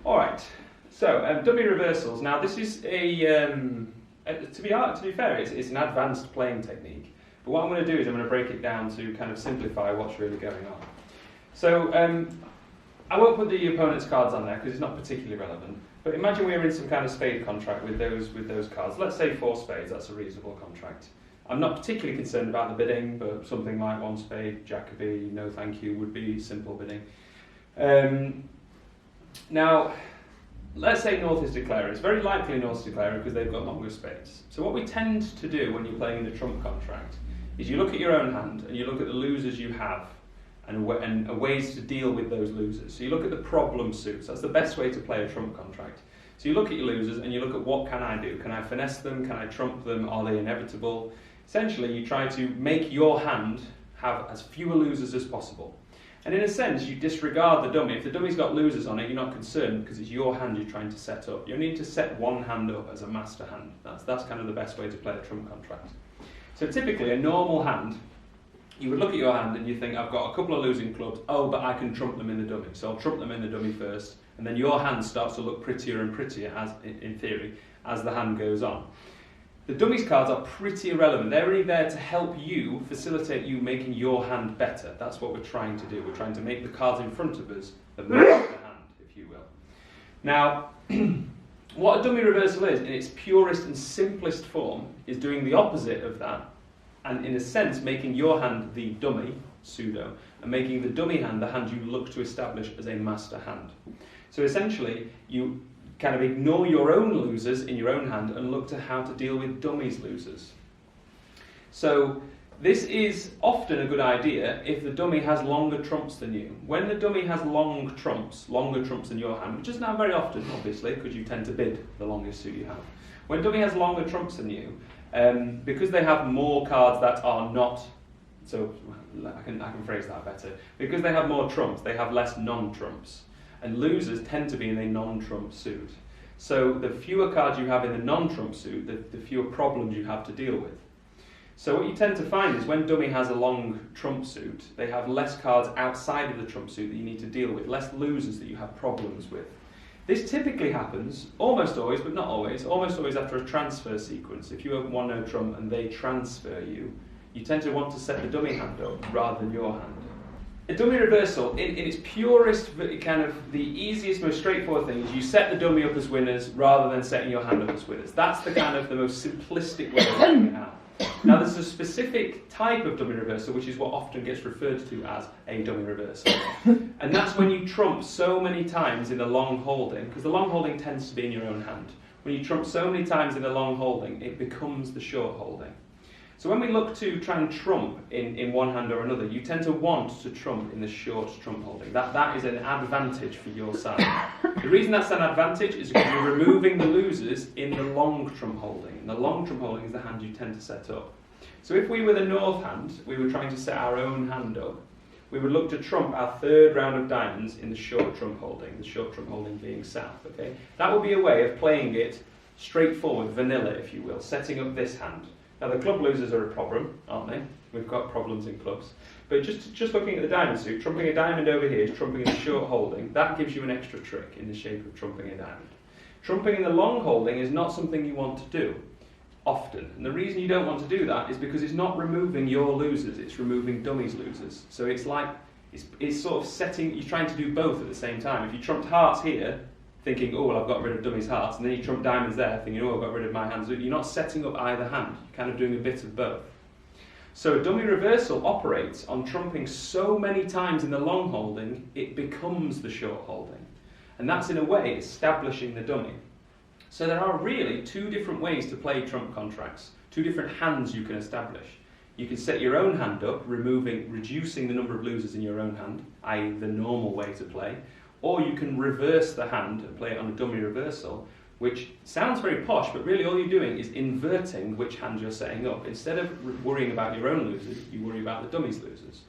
Alright, so dummy reversals. Now this is to be fair, it's an advanced playing technique. But what I'm going to do is I'm going to break it down to kind of simplify what's really going on. So I won't put the opponent's cards on there because it's not particularly relevant. But imagine we were in some kind of spade contract with those cards. Let's say 4 spades, that's a reasonable contract. I'm not particularly concerned about the bidding, but something like 1 spade, Jacoby, no thank you, would be simple bidding. Now, let's say North is declarer. It's very likely North's declarer because they've got longer spades. So what we tend to do when you're playing in the trump contract is you look at your own hand and you look at the losers you have and ways to deal with those losers. So you look at the problem suits. That's the best way to play a trump contract. So you look at your losers and you look at what can I do? Can I finesse them? Can I trump them? Are they inevitable? Essentially, you try to make your hand have as fewer losers as possible. And in a sense, you disregard the dummy. If the dummy's got losers on it, you're not concerned because it's your hand you're trying to set up. You need to set one hand up as a master hand. That's kind of the best way to play a trump contract. So typically, a normal hand, you would look at your hand and you think, I've got a couple of losing clubs, oh, but I can trump them in the dummy. So I'll trump them in the dummy first, and then your hand starts to look prettier and prettier, as in theory, as the hand goes on. The dummy's cards are pretty irrelevant. They're really there to help you, facilitate you making your hand better. That's what we're trying to do. We're trying to make the cards in front of us the master hand, if you will. Now, what a dummy reversal is, in its purest and simplest form, is doing the opposite of that, and in a sense, making your hand the dummy, pseudo, and making the dummy hand the hand you look to establish as a master hand. So essentially, you kind of ignore your own losers in your own hand and look to how to deal with dummy's losers. So this is often a good idea if the dummy has longer trumps than you. When the dummy has longer trumps than your hand, which is not very often, obviously, because you tend to bid the longest suit you have. When dummy has longer trumps than you, because they have more cards that are not, so I can phrase that better, because they have more trumps, they have less non-trumps. And losers tend to be in a non-trump suit. So the fewer cards you have in a non-trump suit, the fewer problems you have to deal with. So what you tend to find is when dummy has a long trump suit, they have less cards outside of the trump suit that you need to deal with, less losers that you have problems with. This typically happens, almost always, but not always, almost always after a transfer sequence. If you open 1 no trump and they transfer you, you tend to want to set the dummy hand up rather than your hand. A dummy reversal, in its purest, kind of the easiest, most straightforward thing, is you set the dummy up as winners rather than setting your hand up as winners. That's the kind of the most simplistic way of working it out. Now there's a specific type of dummy reversal, which is what often gets referred to as a dummy reversal. And that's when you trump so many times in the long holding, because the long holding tends to be in your own hand. When you trump so many times in the long holding, it becomes the short holding. So when we look to try and trump in one hand or another, you tend to want to trump in the short trump holding. That is an advantage for your side. The reason that's an advantage is because you're removing the losers in the long trump holding. And the long trump holding is the hand you tend to set up. So if we were the north hand, we were trying to set our own hand up, we would look to trump our 3rd round of diamonds in the short trump holding, the short trump holding being south. Okay? That would be a way of playing it straightforward, vanilla, if you will, setting up this hand. Now the club losers are a problem, aren't they? We've got problems in clubs. But just looking at the diamond suit, trumping a diamond over here is trumping in the short holding. That gives you an extra trick in the shape of trumping a diamond. Trumping in the long holding is not something you want to do often. And the reason you don't want to do that is because it's not removing your losers, it's removing dummy's losers. So it's like, it's sort of setting, you're trying to do both at the same time. If you trumped hearts here, thinking, oh, well, I've got rid of dummy's hearts, and then you trump diamonds there, thinking, oh, I've got rid of my hands. You're not setting up either hand. You're kind of doing a bit of both. So a dummy reversal operates on trumping so many times in the long holding, it becomes the short holding. And that's, in a way, establishing the dummy. So there are really 2 different ways to play trump contracts, 2 different hands you can establish. You can set your own hand up, reducing the number of losers in your own hand, i.e. the normal way to play, or you can reverse the hand and play it on a dummy reversal, which sounds very posh, but really all you're doing is inverting which hand you're setting up. Instead of worrying about your own losers, you worry about the dummy's losers.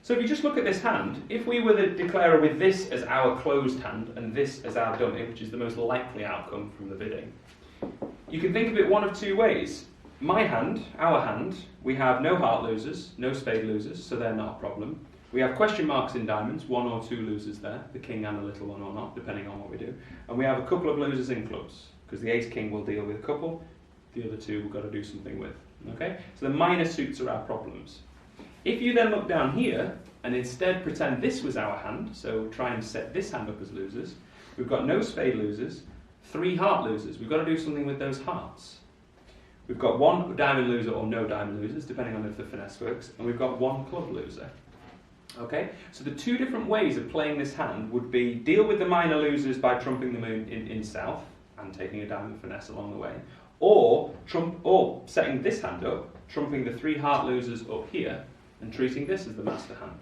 So if you just look at this hand, if we were the declarer with this as our closed hand and this as our dummy, which is the most likely outcome from the bidding, you can think of it one of 2 ways. My hand, our hand, we have no heart losers, no spade losers, so they're not a problem. We have question marks in diamonds, 1 or 2 losers there, the king and a little one or not, depending on what we do. And we have a couple of losers in clubs, because the ace-king will deal with a couple, the other 2 we've got to do something with. Okay? So the minor suits are our problems. If you then look down here, and instead pretend this was our hand, so try and set this hand up as losers, we've got no spade losers, 3 heart losers. We've got to do something with those hearts. We've got 1 diamond loser or no diamond losers, depending on if the finesse works, and we've got 1 club loser. Okay, so the 2 different ways of playing this hand would be deal with the minor losers by trumping them in south and taking a diamond finesse along the way, or setting this hand up, trumping the 3 heart losers up here and treating this as the master hand.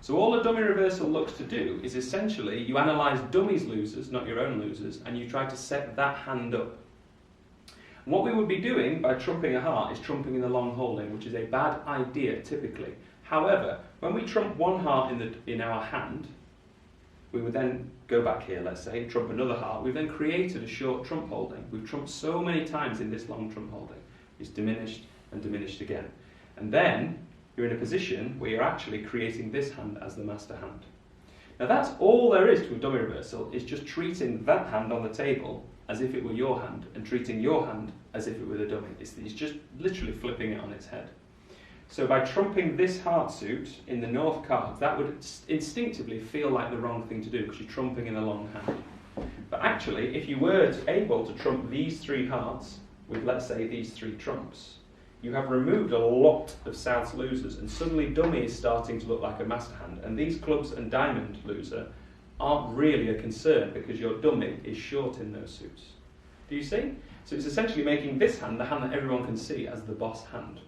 So all a dummy reversal looks to do is essentially you analyse dummies losers, not your own losers, and you try to set that hand up. And what we would be doing by trumping a heart is trumping in the long holding, which is a bad idea typically. However, when we trump 1 heart in our hand, we would then go back here, let's say, trump another heart. We've then created a short trump holding. We've trumped so many times in this long trump holding. It's diminished and diminished again. And then you're in a position where you're actually creating this hand as the master hand. Now that's all there is to a dummy reversal, is just treating that hand on the table as if it were your hand and treating your hand as if it were the dummy. It's just literally flipping it on its head. So by trumping this heart suit in the north cards, that would instinctively feel like the wrong thing to do because you're trumping in the long hand. But actually, if you were able to trump these 3 hearts with, let's say, these 3 trumps, you have removed a lot of south's losers, and suddenly dummy is starting to look like a master hand, and these clubs and diamond loser aren't really a concern because your dummy is short in those suits. Do you see? So it's essentially making this hand the hand that everyone can see as the boss hand.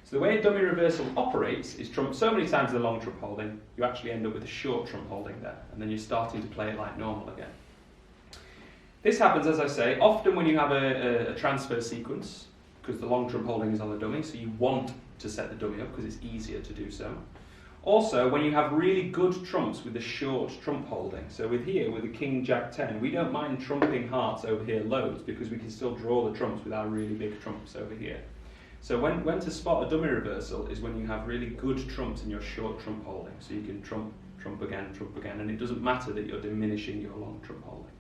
So the way a dummy reversal operates is trump so many times the long trump holding, you actually end up with a short trump holding there, and then you're starting to play it like normal again. This happens, as I say, often when you have a transfer sequence, because the long trump holding is on the dummy, so you want to set the dummy up because it's easier to do so. Also, when you have really good trumps with the short trump holding, so with the king, jack, 10, we don't mind trumping hearts over here loads because we can still draw the trumps with our really big trumps over here. So when to spot a dummy reversal is when you have really good trumps in your short trump holding, so you can trump again, and it doesn't matter that you're diminishing your long trump holding.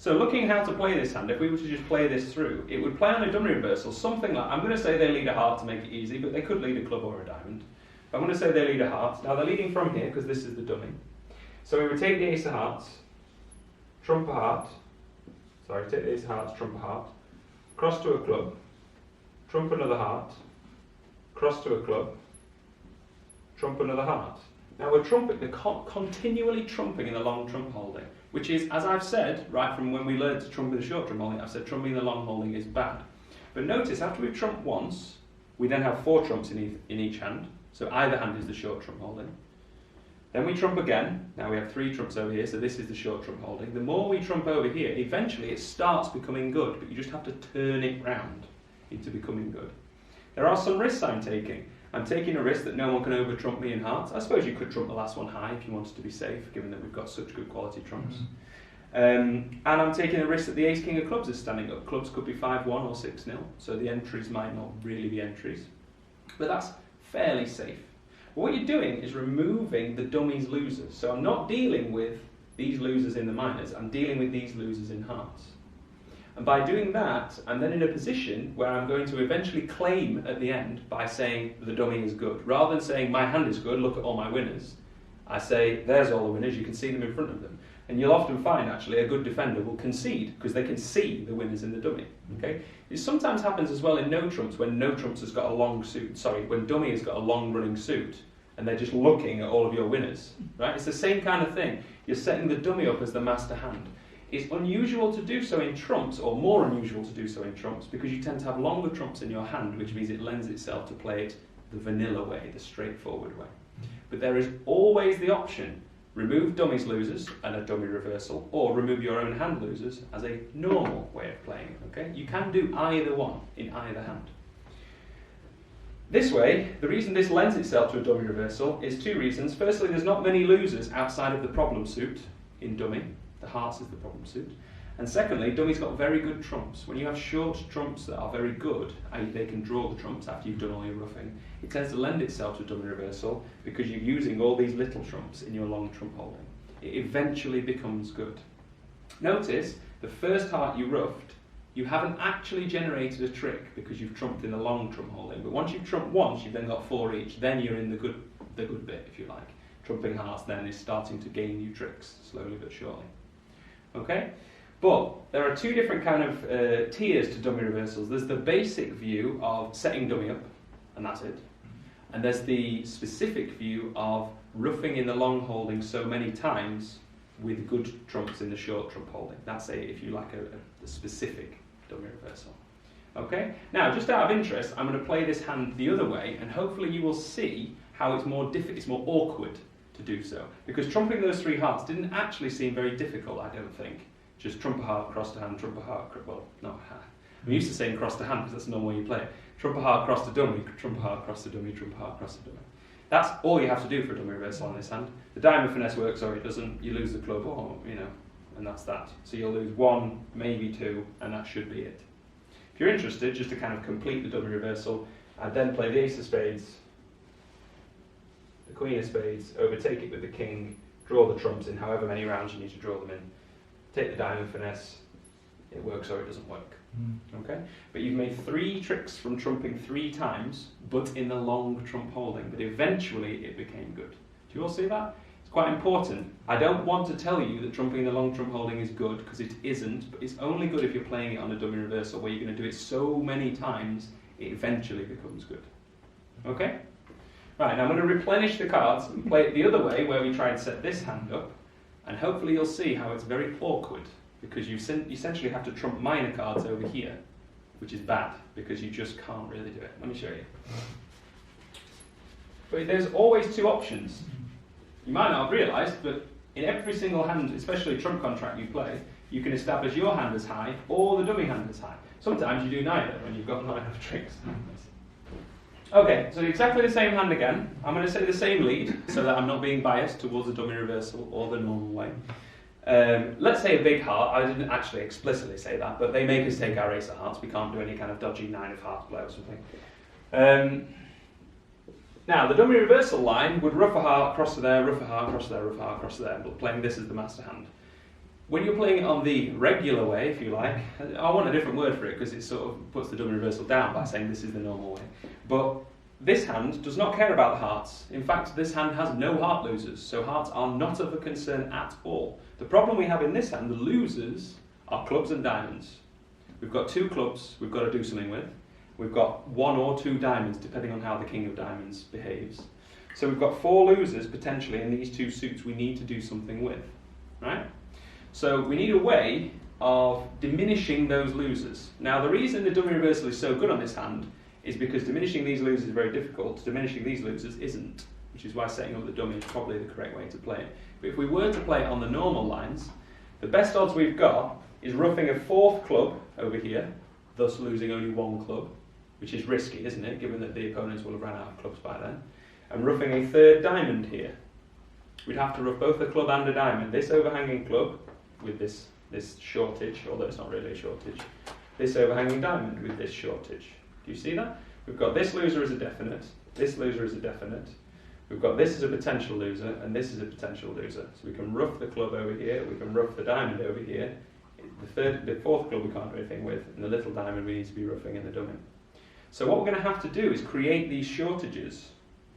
So looking how to play this hand, if we were to just play this through, it would play on a dummy reversal something like, I'm going to say they lead a heart to make it easy, but they could lead a club or a diamond. But I'm going to say they lead a heart. Now they're leading from here because this is the dummy. So we would take the ace of hearts, trump a heart, take the ace of hearts, trump a heart, cross to a club, trump another heart, cross to a club, trump another heart. Now we're continually trumping in the long trump holding, which is, as I've said, right from when we learned to trump with the short trump holding, I've said trumping in the long holding is bad. But notice, after we've trumped once, we then have 4 trumps in each hand, so either hand is the short trump holding. Then we trump again, now we have 3 trumps over here, so this is the short trump holding. The more we trump over here, eventually it starts becoming good, but you just have to turn it round into becoming good. There are some risks I'm taking. I'm taking a risk that no one can over-trump me in hearts. I suppose you could trump the last one high if you wanted to be safe, given that we've got such good quality trumps. And I'm taking a risk that the ace-king of clubs is standing up. Clubs could be 5-1 or 6-0, so the entries might not really be entries. But that's fairly safe. But what you're doing is removing the dummies losers. So I'm not dealing with these losers in the minors, I'm dealing with these losers in hearts. And by doing that, I'm then in a position where I'm going to eventually claim at the end by saying the dummy is good. Rather than saying my hand is good, look at all my winners, I say there's all the winners, you can see them in front of them. And you'll often find actually a good defender will concede because they can see the winners in the dummy. Okay? It sometimes happens as well in no trumps when no trumps has got a long suit, when dummy has got a long running suit and they're just looking at all of your winners. Right? It's the same kind of thing. You're setting the dummy up as the master hand. It's unusual to do so in trumps, or more unusual to do so in trumps, because you tend to have longer trumps in your hand, which means it lends itself to play it the vanilla way, the straightforward way. But there is always the option, remove dummies losers and a dummy reversal, or remove your own hand losers as a normal way of playing it. Okay? You can do either one in either hand. This way, the reason this lends itself to a dummy reversal is 2 reasons. Firstly, there's not many losers outside of the problem suit in dummy. The hearts is the problem suit. And secondly, dummy's got very good trumps. When you have short trumps that are very good, i.e. they can draw the trumps after you've done all your ruffing, it tends to lend itself to dummy reversal because you're using all these little trumps in your long trump holding. It eventually becomes good. Notice, the first heart you ruffed, you haven't actually generated a trick because you've trumped in the long trump holding. But once you've trumped once, you've then got 4 each. Then you're in the good bit, if you like. Trumping hearts then is starting to gain you tricks, slowly but surely. Okay? But there are 2 different kind of tiers to dummy reversals. There's the basic view of setting dummy up, and that's it. And there's the specific view of ruffing in the long holding so many times with good trumps in the short trump holding. That's if you like, a specific dummy reversal. Okay? Now, just out of interest, I'm going to play this hand the other way, and hopefully you will see how it's more awkward to do so. Because trumping those 3 hearts didn't actually seem very difficult, I don't think. Just trump a heart, cross to hand, trump a heart, well, not a hand. I'm used to saying cross to hand because that's the normal way you play it. Trump a heart, cross to dummy, trump a heart, cross to dummy, trump a heart, cross to dummy. That's all you have to do for a dummy reversal on this hand. The diamond finesse works or it doesn't, you lose the club, or, and that's that. So you'll lose 1, maybe 2, and that should be it. If you're interested, just to kind of complete the dummy reversal, I'd then play the ace of spades, the queen of spades, overtake it with the king, draw the trumps in however many rounds you need to draw them in. Take the diamond finesse, it works or it doesn't work. Okay? But you've made 3 tricks from trumping 3 times, but in the long trump holding. But eventually it became good. Do you all see that? It's quite important. I don't want to tell you that trumping in the long trump holding is good, because it isn't, but it's only good if you're playing it on a dummy reversal, where you're going to do it so many times, it eventually becomes good. Okay? Right, now I'm going to replenish the cards and play it the other way, where we try and set this hand up, and hopefully you'll see how it's very awkward, because you essentially have to trump minor cards over here, which is bad, because you just can't really do it. Let me show you. But there's always 2 options. You might not have realised, but in every single hand, especially trump contract you play, you can establish your hand as high or the dummy hand as high. Sometimes you do neither when you've got not enough tricks. Okay, so exactly the same hand again. I'm going to say the same lead so that I'm not being biased towards the dummy reversal or the normal way. Let's say a big heart. I didn't actually explicitly say that, but they make us take our ace of hearts. We can't do any kind of dodgy 9 of hearts play or something. Now, the dummy reversal line would ruff a heart, cross to there, ruff a heart, cross to there, ruff a heart, cross to there, but playing this as the master hand. When you're playing it on the regular way, if you like, I want a different word for it because it sort of puts the dummy reversal down by saying this is the normal way. But this hand does not care about the hearts. In fact, this hand has no heart losers, so hearts are not of a concern at all. The problem we have in this hand, the losers, are clubs and diamonds. We've got 2 clubs we've got to do something with. We've got 1 or 2 diamonds, depending on how the king of diamonds behaves. So we've got 4 losers, potentially, in these 2 suits we need to do something with. Right? So we need a way of diminishing those losers. Now, the reason the dummy reversal is so good on this hand is because diminishing these losers is very difficult. Diminishing these losers isn't, which is why setting up the dummy is probably the correct way to play it. But if we were to play it on the normal lines, the best odds we've got is roughing a 4th club over here, thus losing only 1 club, which is risky, isn't it, given that the opponents will have run out of clubs by then, and roughing a 3rd diamond here. We'd have to rough both a club and a diamond. This overhanging club with this shortage, although it's not really a shortage, this overhanging diamond with this shortage. Do you see that? We've got this loser as a definite, this loser as a definite, we've got this as a potential loser, and this is a potential loser. So we can rough the club over here, we can rough the diamond over here, the 4th club we can't do anything with, and the little diamond we need to be roughing in the dummy. So what we're going to have to do is create these shortages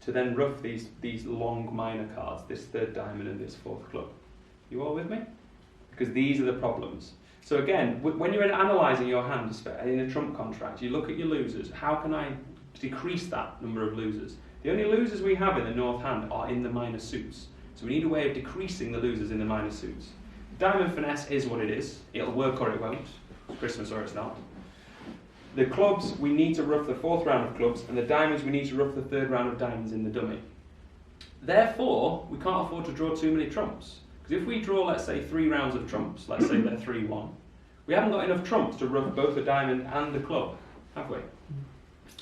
to then rough these long minor cards, this 3rd diamond and this 4th club. You all with me? Because these are the problems. So again, when you're analysing your hand in a trump contract, you look at your losers. How can I decrease that number of losers? The only losers we have in the north hand are in the minor suits. So we need a way of decreasing the losers in the minor suits. Diamond finesse is what it is. It'll work or it won't. It's Christmas or it's not. The clubs, we need to rough the 4th round of clubs, and the diamonds, we need to rough the 3rd round of diamonds in the dummy. Therefore, we can't afford to draw too many trumps. Because if we draw, let's say, 3 rounds of trumps, let's say they're 3-1, we haven't got enough trumps to rough both the diamond and the club, have we?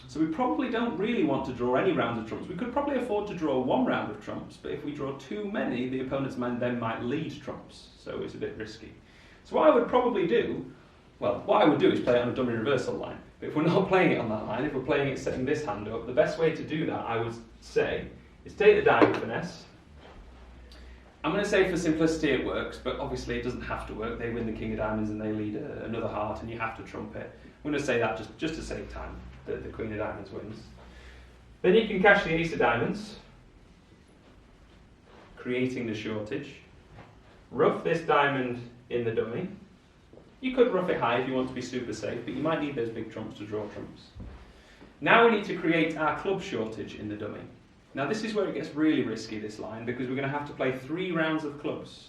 So we probably don't really want to draw any rounds of trumps. We could probably afford to draw 1 round of trumps, but if we draw too many, the opponent's man then might lead trumps, so it's a bit risky. So what I would probably do, well, what I would do is play it on a dummy reversal line. But if we're not playing it on that line, if we're playing it setting this hand up, the best way to do that, I would say, is take the diamond finesse. I'm going to say for simplicity it works, but obviously it doesn't have to work. They win the king of diamonds and they lead another heart and you have to trump it. I'm going to say that just to save time, that the queen of diamonds wins. Then you can cash the ace of diamonds, creating the shortage. Ruff this diamond in the dummy. You could ruff it high if you want to be super safe, but you might need those big trumps to draw trumps. Now we need to create our club shortage in the dummy. Now this is where it gets really risky, this line, because we're going to have to play 3 rounds of clubs.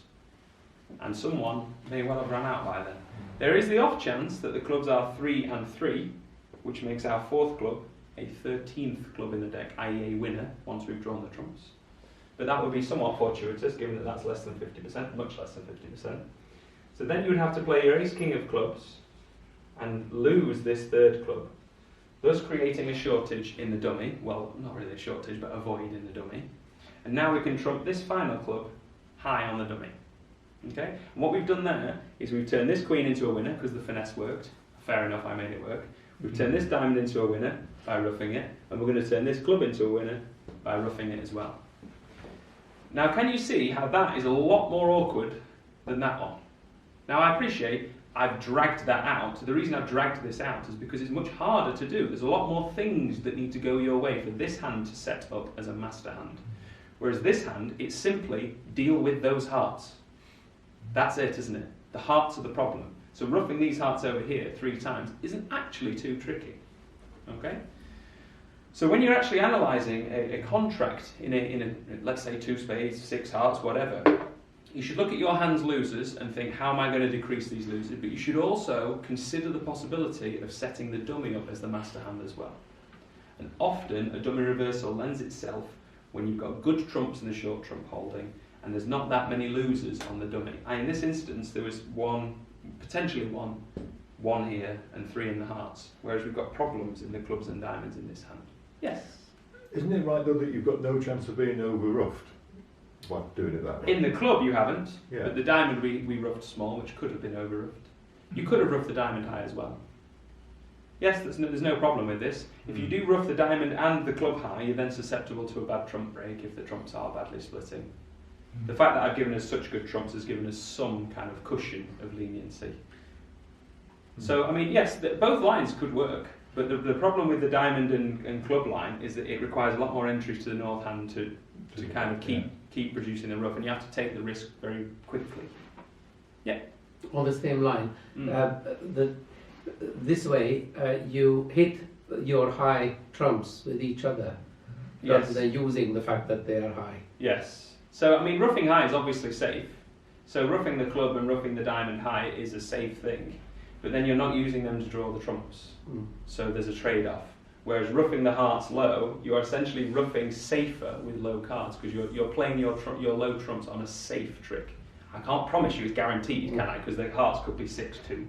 And someone may well have run out by then. There is the off chance that the clubs are 3 and 3, which makes our 4th club a 13th club in the deck, i.e. a winner, once we've drawn the trumps. But that would be somewhat fortuitous, given that that's less than 50%, much less than 50%. So then you would have to play your ace-king of clubs and lose this 3rd club, thus creating a shortage in the dummy. Well, not really a shortage, but a void in the dummy. And now we can trump this final club high on the dummy. Okay? And what we've done there is we've turned this queen into a winner because the finesse worked. Fair enough, I made it work. We've turned this diamond into a winner by ruffing it, and we're going to turn this club into a winner by ruffing it as well. Now, can you see how that is a lot more awkward than that one? Now, I appreciate I've dragged that out. The reason I've dragged this out is because it's much harder to do. There's a lot more things that need to go your way for this hand to set up as a master hand. Whereas this hand, it's simply deal with those hearts. That's it, isn't it? The hearts are the problem. So roughing these hearts over here 3 times isn't actually too tricky. Okay? So when you're actually analysing a contract in a, let's say 2 spades, 6 hearts, whatever, you should look at your hand's losers and think, how am I going to decrease these losers? But you should also consider the possibility of setting the dummy up as the master hand as well. And often a dummy reversal lends itself when you've got good trumps in the short trump holding and there's not that many losers on the dummy. In this instance, there was potentially one here and 3 in the hearts, whereas we've got problems in the clubs and diamonds in this hand. Yes? Isn't it right though that you've got no chance of being over-ruffed by doing it that way? In the club you haven't, yeah. But the diamond we roughed small, which could have been over-ruffed. You could have roughed the diamond high as well. Yes, there's no problem with this. If you do rough the diamond and the club high, you're then susceptible to a bad trump break if the trumps are badly splitting. The fact that I've given us such good trumps has given us some kind of cushion of leniency. So, I mean, yes, both lines could work, but the problem with the diamond and club line is that it requires a lot more entries to the north hand to kind of keep producing the ruff, and you have to take the risk very quickly. Yeah? On the same line, this way you hit your high trumps with each other, rather than using the fact that they are high. Yes. So, I mean, roughing high is obviously safe. So roughing the club and roughing the diamond high is a safe thing. But then you're not using them to draw the trumps. So there's a trade-off. Whereas roughing the hearts low, you are essentially roughing safer with low cards because you're playing your low trumps on a safe trick. I can't promise you it's guaranteed, can I? Because the hearts could be 6-2.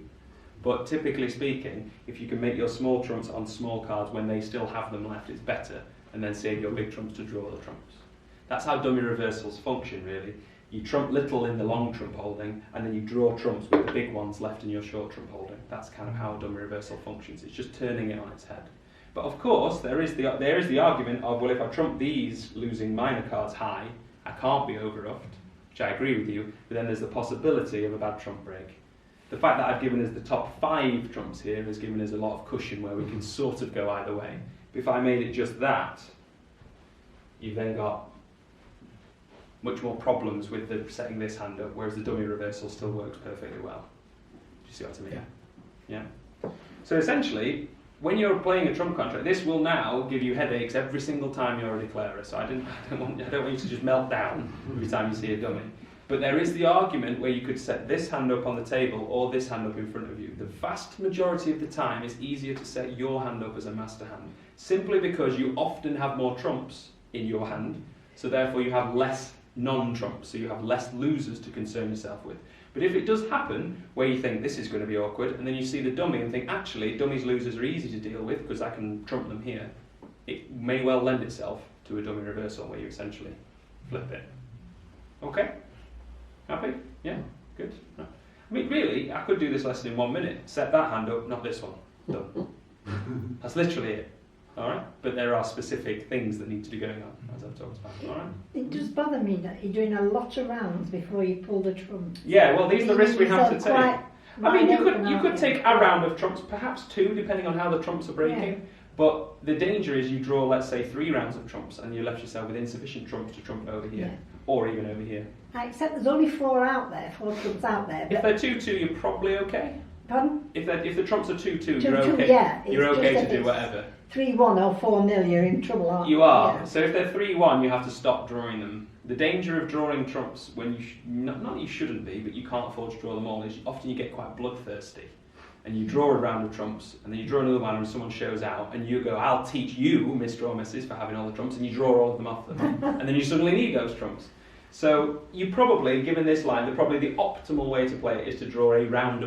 But typically speaking, if you can make your small trumps on small cards when they still have them left, it's better. And then save your big trumps to draw the trumps. That's how dummy reversals function, really. You trump little in the long trump holding, and then you draw trumps with the big ones left in your short trump holding. That's kind of how a dummy reversal functions. It's just turning it on its head. But of course, there is the argument of, well, if I trump these losing minor cards high, I can't be over-ruffed, which I agree with you, but then there's the possibility of a bad trump break. The fact that I've given us the top 5 trumps here has given us a lot of cushion where we can sort of go either way. But if I made it just that, you've then got much more problems with setting this hand up, whereas the dummy reversal still works perfectly well. Do you see what I mean? Yeah. So essentially, when you're playing a trump contract, this will now give you headaches every single time you're a declarer. So I don't want you to just melt down every time you see a dummy. But there is the argument where you could set this hand up on the table or this hand up in front of you. The vast majority of the time, it's easier to set your hand up as a master hand, simply because you often have more trumps in your hand, so therefore you have less non-trumps, so you have less losers to concern yourself with. But if it does happen where you think this is going to be awkward, and then you see the dummy and think, actually, dummy's losers are easy to deal with because I can trump them here, it may well lend itself to a dummy reversal where you essentially flip it. Okay? Happy? Yeah? Good? Right. I mean, really, I could do this lesson in 1 minute. Set that hand up, not this one. Done. That's literally it. All right, but there are specific things that need to be going on, as I've talked about. All right. It does bother me that you're doing a lot of rounds before you pull the trump. Yeah, well, these are the risks we have to take. Quite I mean, you wide could open, take a round of trumps, perhaps 2, depending on how the trumps are breaking. Yeah. But the danger is you draw, let's say, 3 rounds of trumps, and you left yourself with insufficient trumps to trump over here, Yeah. or even over here. I accept there's only 4 out there, 4 trumps out there. If But, they're 2-2, you're probably okay. pardon? If the trumps are 2-2, you're 2-2, okay. yeah, it's You're just okay if to do it's whatever. 3-1 or 4-0, you're in trouble, aren't you? You are. Yeah. So if they're 3-1, you have to stop drawing them. The danger of drawing trumps when you not you shouldn't be, but you can't afford to draw them all, is often you get quite bloodthirsty. And you draw a round of trumps, and then you draw another one and someone shows out, and you go, I'll teach you, Mr. or Mrs., for having all the trumps, and you draw all of them off them. And then you suddenly need those trumps. So you probably, given this line, probably the optimal way to play it is to draw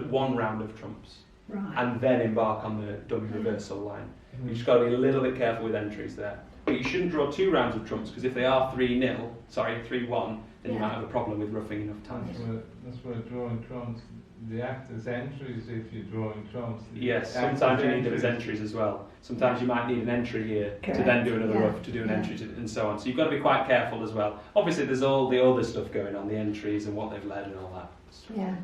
one round of trumps, Right. and then embark on the dummy reversal line. You've just got to be a little bit careful with entries there. But you shouldn't draw 2 rounds of trumps, because if they are 3-1, then you Yeah. might have a problem with roughing enough times. That's where drawing trumps, they act as entries if you're drawing trumps. They Yes, act sometimes as you need them as entries as well. Sometimes you might need an entry here to Correct, then do another yeah, rough, to do an yeah. entry, and so on. So you've got to be quite careful as well. Obviously, there's all the other stuff going on, the entries and what they've led and all that. Yeah.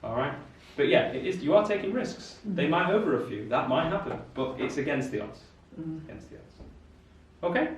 All right? But yeah, you are taking risks. They might over a few. That might happen. But it's against the odds. Against the odds. Okay?